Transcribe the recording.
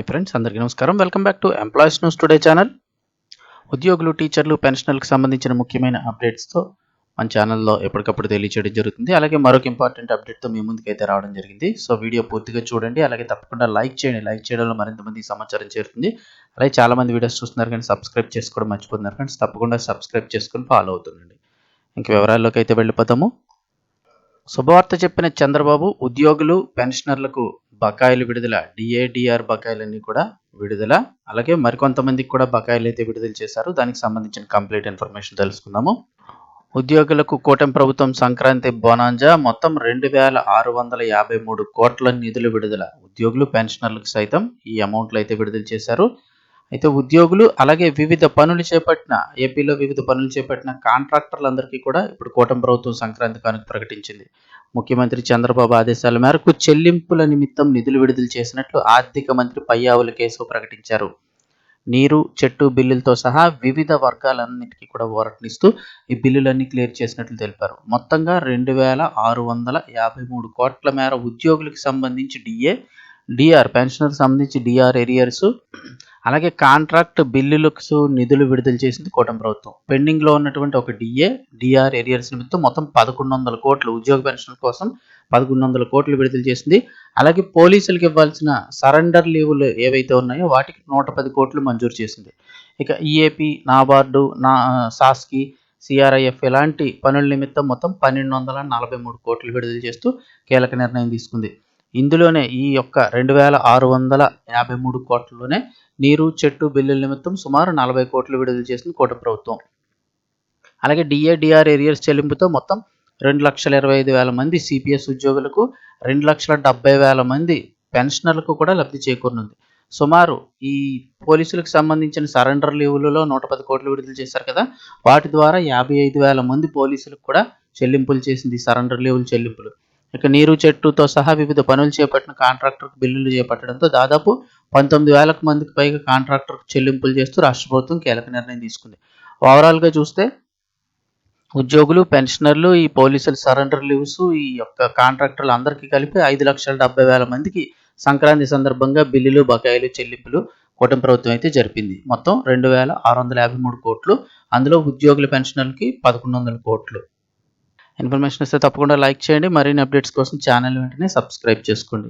Friends అందరికీ నమస్కారం. Welcome back to employees news today channel. ఉద్యోగులు, టీచర్లు, పెన్షనర్లకు సంబంధించిన ముఖ్యమైన అప్డేట్స్తో మన ఛానల్లో ఎప్పటికప్పుడు తెలియచేయడం జరుగుతుంది. అలాగే మరొక ఇంపార్టెంట్ అప్డేట్తో మీ ముందుకైతే రావడం జరిగింది. సో వీడియో పూర్తిగా చూడండి. అలాగే తప్పకుండా లైక్ చేయండి. లైక్ చేయడంలో మరింత మంది సమాచారం చేరుతుంది. అలాగే చాలామంది వీడియోస్ చూస్తున్నారు కానీ సబ్స్క్రైబ్ చేసుకోవడం మర్చిపోతున్నారు ఫ్రెండ్స్. తప్పకుండా సబ్స్క్రైబ్ చేసుకొని ఫాలో అవుతుండండి. ఇంక వివరాల్లోకి అయితే వెళ్ళిపోతాము. శుభవార్త చెప్పిన చంద్రబాబు ఉద్యోగులు, పెన్షనర్లకు బకాయిలు విడుదల. డిఏడిఆర్ బకాయిలన్నీ కూడా విడుదల. అలాగే మరికొంతమందికి కూడా బకాయిలు అయితే విడుదల చేశారు. దానికి సంబంధించిన కంప్లీట్ ఇన్ఫర్మేషన్ తెలుసుకుందాము. ఉద్యోగులకు కూటమి ప్రభుత్వం సంక్రాంతి బోనాంజా మొత్తం 2,653 కోట్ల నిధులు విడుదల. ఉద్యోగులు, పెన్షనర్లకు సైతం ఈ అమౌంట్లు అయితే విడుదల చేశారు. అయితే ఉద్యోగులు అలాగే ఏపీలో వివిధ పనులు చేపట్టిన కాంట్రాక్టర్లందరికీ కూడా ఇప్పుడు కూటమి ప్రభుత్వం సంక్రాంతి కానుక ప్రకటించింది. ముఖ్యమంత్రి చంద్రబాబు ఆదేశాల మేరకు చెల్లింపుల నిమిత్తం నిధులు విడుదల చేసినట్లు ఆర్థిక మంత్రి పయ్యావుల కేశవ్ ప్రకటించారు. నీరు, చెట్టు బిల్లులతో సహా వివిధ వర్గాలన్నిటికీ కూడా ఊరటనిస్తూ ఈ బిల్లులన్నీ క్లియర్ చేసినట్లు తెలిపారు. మొత్తంగా 2,653 కోట్ల మేర ఉద్యోగులకు సంబంధించి డిఆర్ పెన్షనర్కి సంబంధించి డిఆర్ ఏరియర్స్ అలాగే కాంట్రాక్ట్ బిల్లులకు నిధులు విడుదల చేసింది కూటమి ప్రభుత్వం. పెండింగ్లో ఉన్నటువంటి ఒక డిఆర్ ఏరియర్స్ నిమిత్తం మొత్తం 1,100 కోట్లు ఉద్యోగ పెన్షన్ కోసం 1,100 కోట్లు విడుదల చేసింది. అలాగే పోలీసులకు ఇవ్వాల్సిన సరెండర్ లీవులు ఏవైతే ఉన్నాయో వాటికి 110 కోట్లు మంజూరు చేసింది. ఇక ఈఏపీ, నాబార్డు, సాస్కి, సిఆర్ఐఎఫ్ ఇలాంటి పనుల నిమిత్తం మొత్తం 1,243 కోట్లు విడుదల చేస్తూ కీలక నిర్ణయం తీసుకుంది. ఇందులోనే ఈ యొక్క 2,653 కోట్లలోనే నీరు, చెట్టు బిల్లుల నిమిత్తం సుమారు 40 కోట్లు విడుదల చేసింది కూటమి ప్రభుత్వం. అలాగే డిఆర్ ఏరియర్స్ చెల్లింపుతో మొత్తం 2,25,000 మంది సిపిఎస్ ఉద్యోగులకు, 2,70,000 మంది పెన్షనర్లకు కూడా లబ్ధి చేకూరనుంది. సుమారు ఈ పోలీసులకు సంబంధించిన సరెండర్ లీవులలో 110 కోట్లు విడుదల చేశారు కదా, వాటి ద్వారా 55,000 మంది పోలీసులకు కూడా చెల్లింపులు చేసింది సరెండర్ లీవుల చెల్లింపులు. ఇక నీరు, చెట్టుతో సహా వివిధ పనులు చేపట్టిన కాంట్రాక్టర్కు బిల్లులు చేపట్టడంతో దాదాపు 19,000 మందికి పైగా కాంట్రాక్టర్కు చెల్లింపులు చేస్తూ రాష్ట్ర ప్రభుత్వం కీలక నిర్ణయం తీసుకుంది. ఓవరాల్గా చూస్తే ఉద్యోగులు, పెన్షనర్లు, ఈ పోలీసుల సరెండర్ లీవ్స్, ఈ యొక్క కాంట్రాక్టర్లు అందరికీ కలిపి 5,70,000 మందికి సంక్రాంతి సందర్భంగా బిల్లులు, బకాయిలు చెల్లింపులు కూటమి ప్రభుత్వం అయితే జరిపింది. మొత్తం 2,653 కోట్లు. అందులో ఉద్యోగుల, పెన్షనర్లకి 1,100 కోట్లు. ఇన్ఫర్మేషన్ ఇస్తే తప్పకుండా లైక్ చేయండి. మరిన్ని అప్డేట్స్ కోసం ఛానల్ వెంటనే సబ్స్క్రైబ్ చేసుకోండి.